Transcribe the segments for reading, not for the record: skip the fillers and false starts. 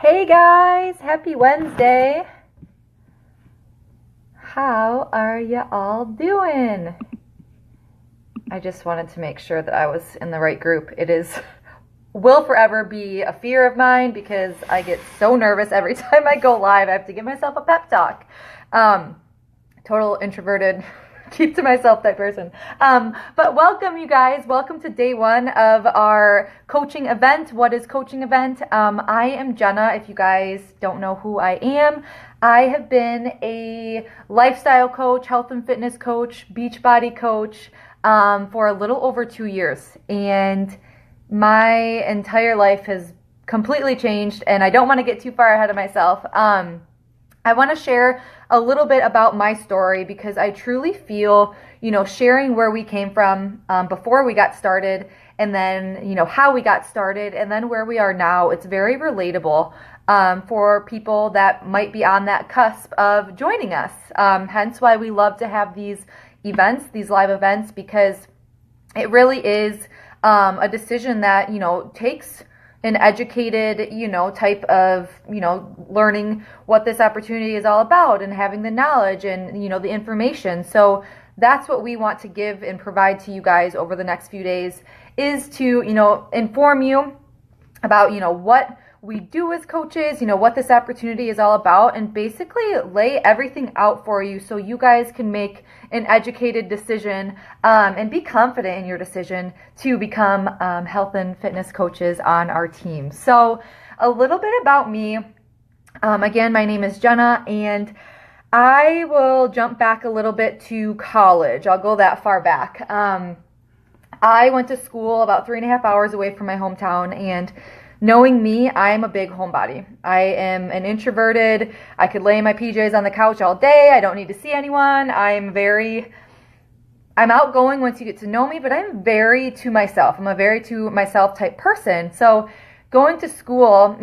Hey guys, happy Wednesday. How are ya all doing? I just wanted to make sure that I was in the right group. Will forever be a fear of mine because I get so nervous every time I go live. I have to give myself a pep talk. Um, Total introverted, keep to myself type person. But welcome, you guys. Welcome to day one of our coaching event. What is coaching event? I am Jenna. If you guys don't know who I am, I have been a lifestyle coach, health and fitness coach, Beachbody coach for a little over 2 years. And my entire life has completely changed, and I don't want to get too far ahead of myself. I want to share a little bit about my story because I truly feel, sharing where we came from before we got started, and then, how we got started, and then where we are now. It's very relatable for people that might be on that cusp of joining us. Hence why we love to have these events, these live events, because it really is a decision that, takes an educated, type of, learning what this opportunity is all about and having the knowledge and, the information. So that's what we want to give and provide to you guys over the next few days is to, inform you about, what we do as coaches, what this opportunity is all about, and basically lay everything out for you so you guys can make an educated decision and be confident in your decision to become health and fitness coaches on our team. So a little bit about me. Again, my name is Jenna, and I will jump back a little bit to college. I'll go that far back. I went to school about 3.5 hours away from my hometown, and knowing me, I'm a big homebody. I am an introverted. I could lay in my PJs on the couch all day. I don't need to see anyone. I'm outgoing once you get to know me, but I'm very to myself. I'm a very to myself type person. So going to school,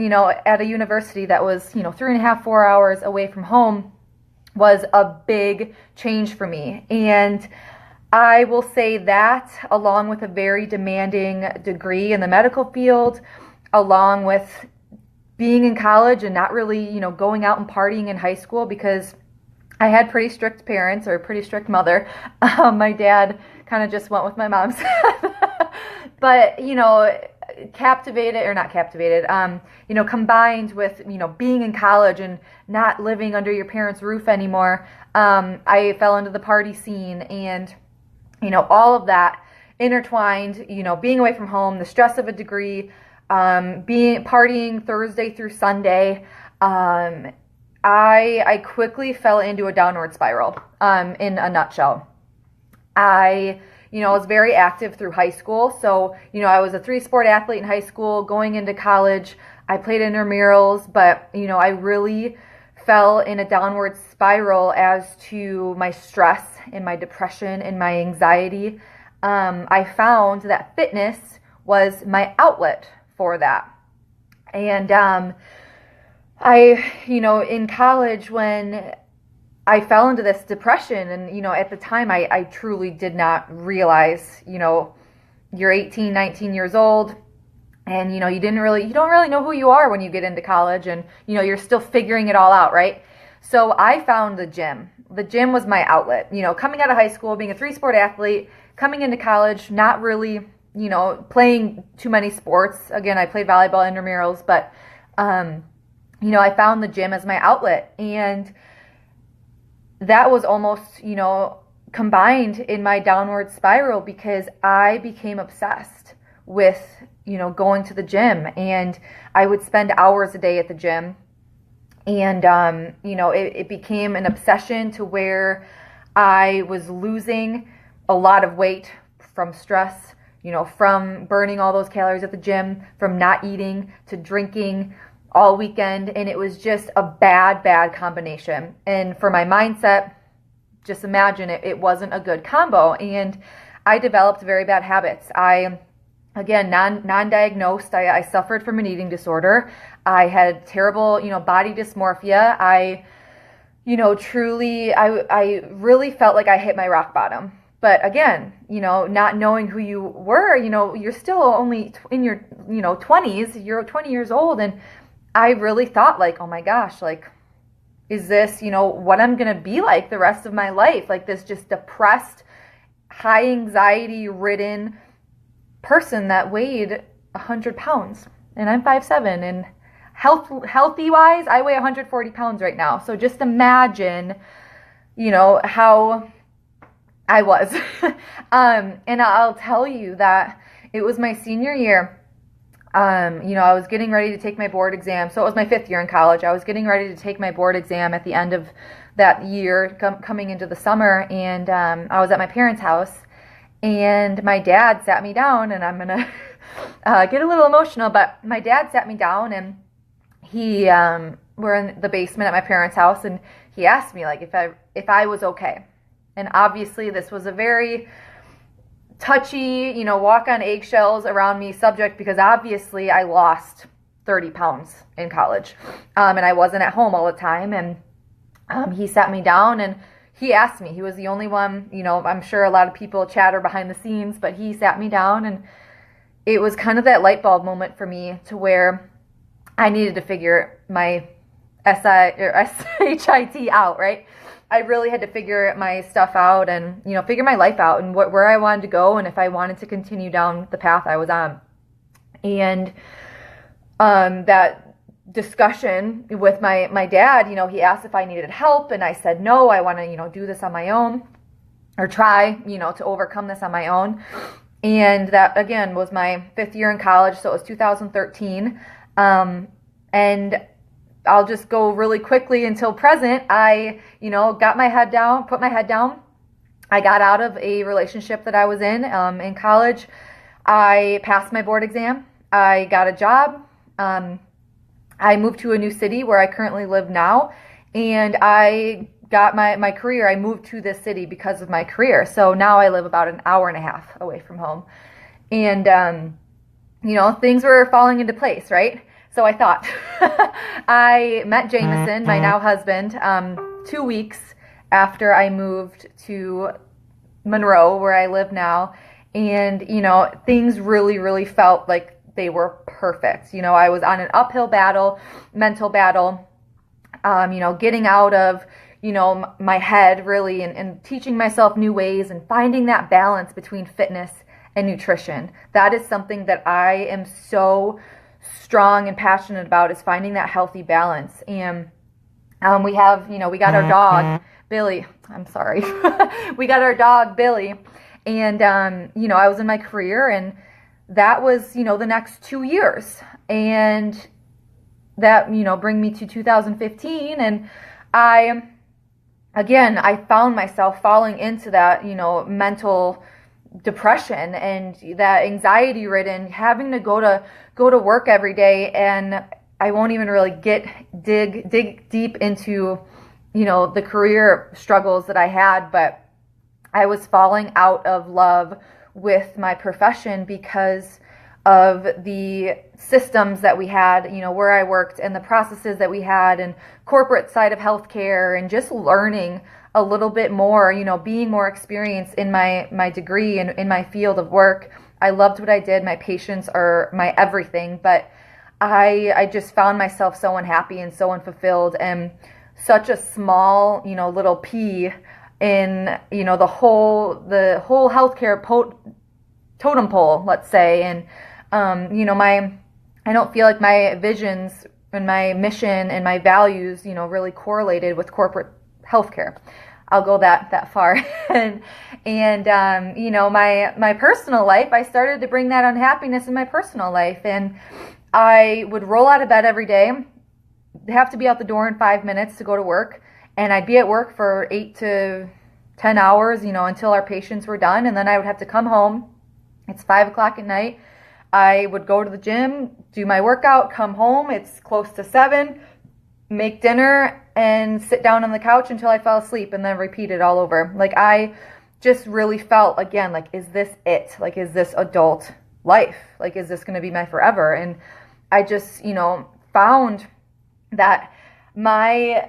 at a university that was, 3.5, 4 hours away from home was a big change for me. And I will say that, along with a very demanding degree in the medical field, along with being in college and not really, going out and partying in high school because I had pretty strict parents or a pretty strict mother. My dad kind of just went with my mom's. But, captivated or not captivated, combined with, being in college and not living under your parents' roof anymore, I fell into the party scene and, all of that intertwined, being away from home, the stress of a degree, partying Thursday through Sunday, I quickly fell into a downward spiral, in a nutshell. I was very active through high school. So, I was a 3-sport athlete in high school. Going into college, I played intramurals, but, I really fell in a downward spiral as to my stress and my depression and my anxiety. I found that fitness was my outlet for that. And in college, when I fell into this depression, and at the time I truly did not realize, you're 18, 19 years old, and you don't really know who you are when you get into college, and you're still figuring it all out, right? So I found the gym. The gym was my outlet. Coming out of high school, being a 3-sport athlete, coming into college, not really playing too many sports. Again, I played volleyball, intramurals, but, I found the gym as my outlet. And that was almost, combined in my downward spiral because I became obsessed with, going to the gym. And I would spend hours a day at the gym. And, it became an obsession to where I was losing a lot of weight from stress, from burning all those calories at the gym, from not eating to drinking all weekend. And it was just a bad combination. And for my mindset, just imagine it wasn't a good combo. And I developed very bad habits. Again, non-diagnosed, I suffered from an eating disorder. I had terrible, body dysmorphia. I really felt like I hit my rock bottom. But again, not knowing who you were, you're still only in your, 20s, you're 20 years old. And I really thought like, oh my gosh, like, is this, what I'm going to be like the rest of my life? Like this just depressed, high anxiety ridden person that weighed 100 pounds. And I'm 5'7", and healthy wise, I weigh 140 pounds right now. So just imagine, how I was. And I'll tell you that it was my senior year. I was getting ready to take my board exam. So it was my 5th year in college. I was getting ready to take my board exam at the end of that year, coming into the summer. And I was at my parents' house, and my dad sat me down, and I'm going to get a little emotional, but my dad sat me down, and we're in the basement at my parents' house, and he asked me like if I was okay. And obviously this was a very touchy, walk on eggshells around me subject, because obviously I lost 30 pounds in college. And I wasn't at home all the time. And he sat me down and he asked me. He was the only one, I'm sure a lot of people chatter behind the scenes, but he sat me down, and it was kind of that light bulb moment for me to where I needed to figure my SHIT out, right? I really had to figure my stuff out and, figure my life out and where I wanted to go and if I wanted to continue down the path I was on. And that discussion with my dad, he asked if I needed help, and I said no, I want to, do this on my own, or try, to overcome this on my own. And that, again, was my 5th year in college, so it was 2013. And I'll just go really quickly until present. I, got my head down, put my head down. I got out of a relationship that I was in college. I passed my board exam. I got a job. I moved to a new city where I currently live now, and I got my career. I moved to this city because of my career. So now I live about an hour and a half away from home. And, things were falling into place, right? So I thought, I met Jameson, my now husband, 2 weeks after I moved to Monroe, where I live now. And, things really, really felt like they were perfect. I was on an uphill battle, mental battle, getting out of, my head really, and teaching myself new ways and finding that balance between fitness and nutrition. That is something that I am so strong and passionate about, is finding that healthy balance. And we have, we got our dog, Billy. I'm sorry. We got our dog, Billy. And, I was in my career, and that was, the next 2 years. And that, bring me to 2015. And I found myself falling into that, mental depression and that anxiety ridden, having to go to work every day. And I won't even really dig deep into, the career struggles that I had, but I was falling out of love with my profession because of the systems that we had, where I worked, and the processes that we had, and corporate side of healthcare, and just learning a little bit more, being more experienced in my degree and in my field of work. I loved what I did. My patients are my everything, but I just found myself so unhappy and so unfulfilled, and such a small, little pea in, the whole healthcare totem pole, let's say. And, I don't feel like my visions and my mission and my values, really correlated with corporate healthcare. I'll go that far. and my personal life, I started to bring that unhappiness in my personal life. And I would roll out of bed every day, have to be out the door in 5 minutes to go to work. And I'd be at work for 8 to 10 hours, until our patients were done. And then I would have to come home. It's 5 o'clock at night. I would go to the gym, do my workout, come home. It's close to 7, make dinner, and sit down on the couch until I fell asleep, and then repeat it all over. Like, I just really felt, again, like, is this it? Like, is this adult life? Like, is this going to be my forever? And I just, found that my,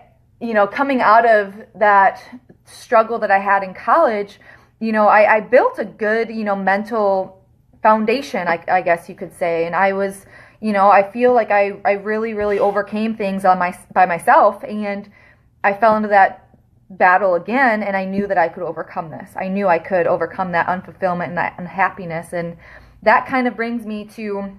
coming out of that struggle that I had in college, I built a good, mental foundation, I guess you could say. And I was, I feel like I really, really overcame things by myself, and I fell into that battle again, and I knew that I could overcome this. I knew I could overcome that unfulfillment and that unhappiness, and that kind of brings me to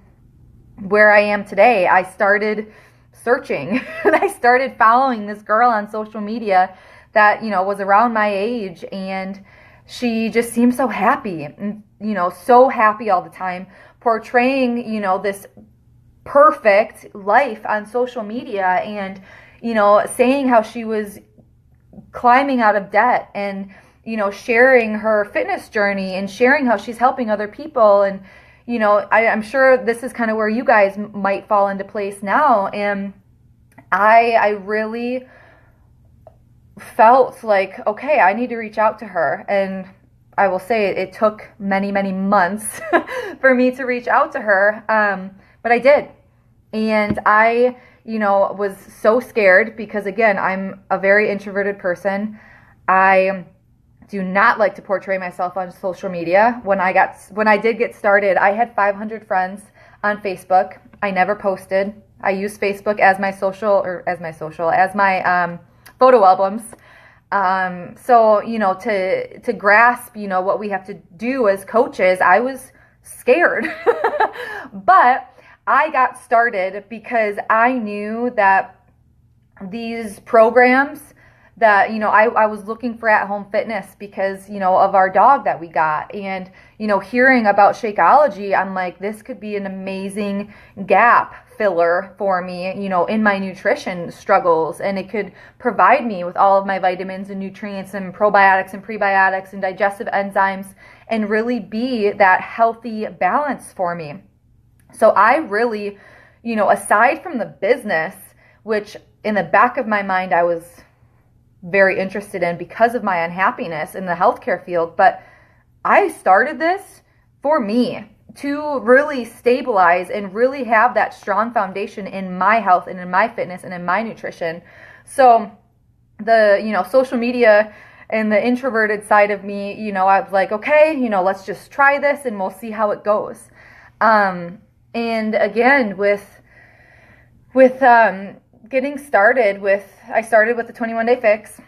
where I am today. I started searching and I started following this girl on social media that, was around my age, and she just seemed so happy and, so happy all the time, portraying, this perfect life on social media, and, saying how she was climbing out of debt, and, sharing her fitness journey and sharing how she's helping other people. And, I'm sure this is kind of where you guys might fall into place now. And I really felt like, okay, I need to reach out to her. And I will say it took many, many months for me to reach out to her. But I did. And I, was so scared because, again, I'm a very introverted person. I do not like to portray myself on social media. When I did get started, I had 500 friends on Facebook. I never posted. I use Facebook as my photo albums. So, to grasp, what we have to do as coaches, I was scared. But I got started because I knew that these programs that, I was looking for at-home fitness because, of our dog that we got. And, hearing about Shakeology, I'm like, this could be an amazing gap filler for me, in my nutrition struggles. And it could provide me with all of my vitamins and nutrients and probiotics and prebiotics and digestive enzymes, and really be that healthy balance for me. So I really, aside from the business, which in the back of my mind I was very interested in because of my unhappiness in the healthcare field, but I started this for me to really stabilize and really have that strong foundation in my health and in my fitness and in my nutrition. So the, social media and the introverted side of me, I was like, okay, let's just try this and we'll see how it goes. And again, with getting started I started with the 21-day fix,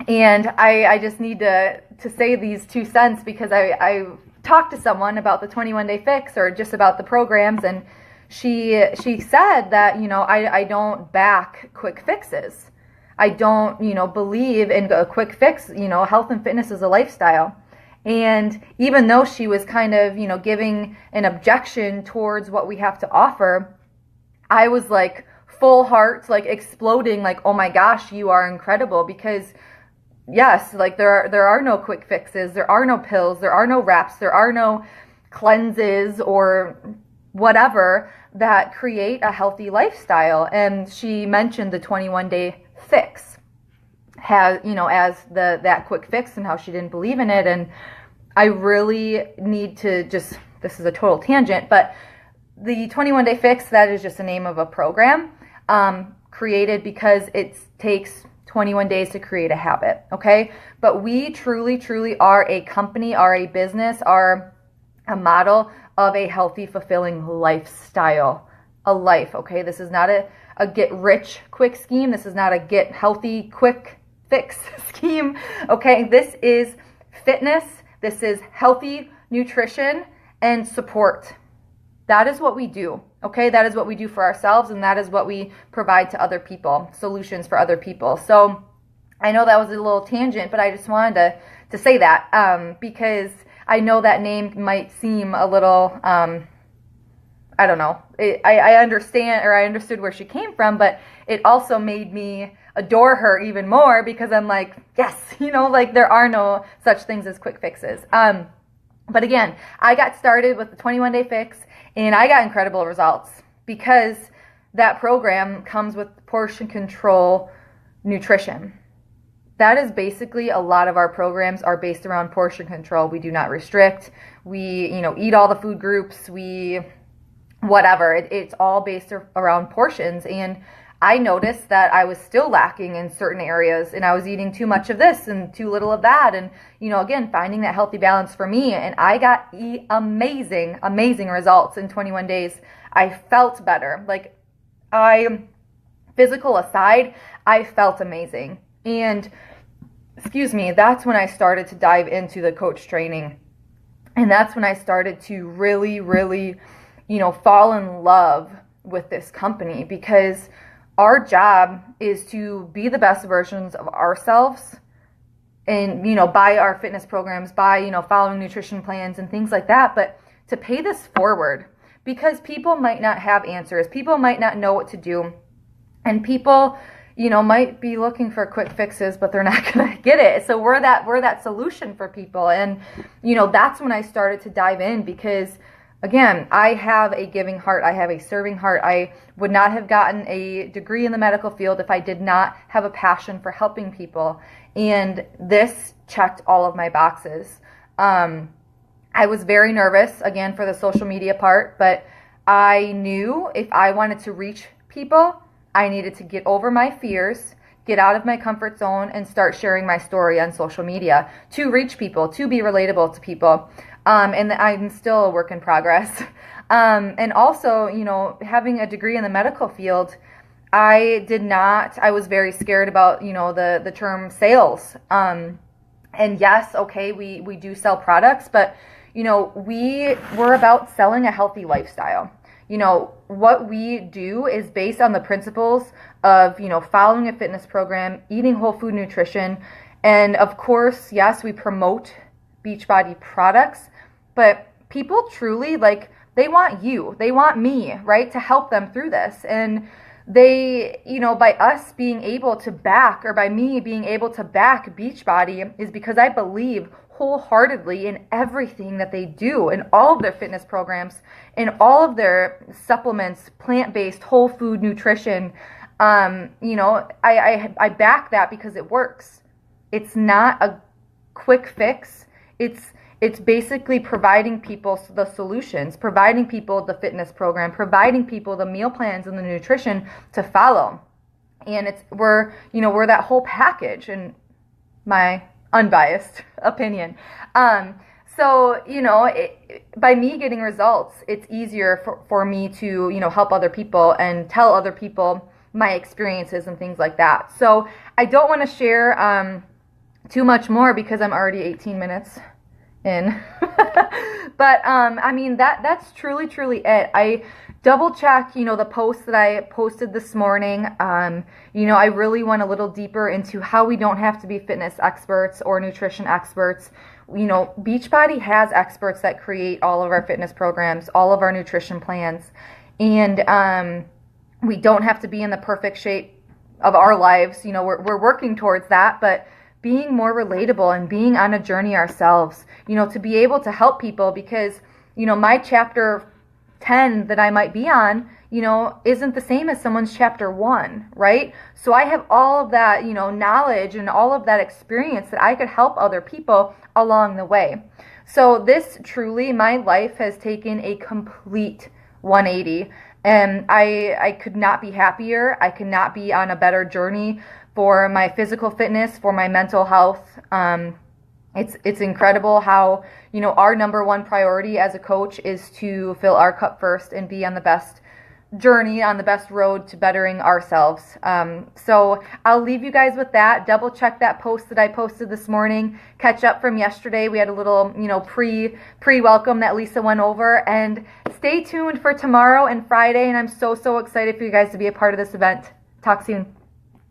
and I just need to say these 2 cents because I talked to someone about the 21-day fix, or just about the programs, and she said that, I don't back quick fixes. I don't, believe in a quick fix. Health and fitness is a lifestyle. And even though she was kind of, giving an objection towards what we have to offer, I was like full heart, like exploding, like, oh my gosh, you are incredible. Because yes, like there are no quick fixes, there are no pills, there are no wraps, there are no cleanses or whatever that create a healthy lifestyle. And she mentioned the 21-day fix has, as that quick fix, and how she didn't believe in it. And I really need to this is a total tangent, but the 21-day fix, that is just the name of a program created because it takes 21 days to create a habit, okay? But we truly, truly are a company, are a business, are a model of a healthy, fulfilling lifestyle, a life, okay? This is not a get rich quick scheme. This is not a get healthy quick fix scheme, okay? This is fitness. This is healthy nutrition and support. That is what we do, okay? That is what we do for ourselves, and that is what we provide to other people, solutions for other people. So I know that was a little tangent, but I just wanted to say that because I know that name might seem a little, I don't know. I understand, or I understood where she came from, but it also made me adore her even more because I'm like, yes, like there are no such things as quick fixes. But again, I got started with the 21-day fix, and I got incredible results because that program comes with portion control nutrition. That is basically, a lot of our programs are based around portion control. We do not restrict. We, eat all the food groups. Whatever. It's all based around portions. And I noticed that I was still lacking in certain areas, and I was eating too much of this and too little of that. And, again, finding that healthy balance for me. And I got amazing, amazing results in 21 days. I felt better. Like, physical aside, I felt amazing. And excuse me, that's when I started to dive into the coach training. And that's when I started to really, really, fall in love with this company, because our job is to be the best versions of ourselves and, by our fitness programs, by, following nutrition plans and things like that. But to pay this forward, because people might not have answers, people might not know what to do, and people, might be looking for quick fixes, but they're not going to get it. So we're that solution for people. And, that's when I started to dive in, because again, I have a giving heart. I have a serving heart. I would not have gotten a degree in the medical field if I did not have a passion for helping people. And this checked all of my boxes. I was very nervous, again, for the social media part, but I knew if I wanted to reach people, I needed to get over my fears, get out of my comfort zone, and start sharing my story on social media to reach people, to be relatable to people. And I'm still a work in progress. And also, having a degree in the medical field, I was very scared about, the term sales. And yes, okay, we do sell products, but, we're about selling a healthy lifestyle. What we do is based on the principles of, following a fitness program, eating whole food nutrition. And of course, yes, we promote Beachbody products, but people truly, they want you, they want me, right, to help them through this. And they, by us being able to back, or by me being able to back Beachbody, is because I believe wholeheartedly in everything that they do, in all of their fitness programs, in all of their supplements, plant-based, whole food nutrition. I back that because it works. It's not a quick fix. It's basically providing people the solutions, providing people the fitness program, providing people the meal plans and the nutrition to follow. And we're that whole package, in my unbiased opinion. So, by me getting results, it's easier for me to, help other people and tell other people my experiences and things like that. So I don't want to share too much more because I'm already 18 minutes in. But that's truly it. I double check, the post that I posted this morning. I really went a little deeper into how we don't have to be fitness experts or nutrition experts. Beachbody has experts that create all of our fitness programs, all of our nutrition plans, and we don't have to be in the perfect shape of our lives. We're working towards that, but being more relatable and being on a journey ourselves, to be able to help people, because, my chapter 10 that I might be on, isn't the same as someone's chapter 1, right? So I have all of that, knowledge and all of that experience that I could help other people along the way. So this truly, my life has taken a complete 180, and I could not be happier. I could not be on a better journey for my physical fitness, for my mental health. It's incredible how, our number one priority as a coach is to fill our cup first and be on the best journey, on the best road to bettering ourselves. So I'll leave you guys with that. Double check that post that I posted this morning. Catch up from yesterday. We had a little, pre-welcome that Lisa went over. And stay tuned for tomorrow and Friday. And I'm so excited for you guys to be a part of this event. Talk soon.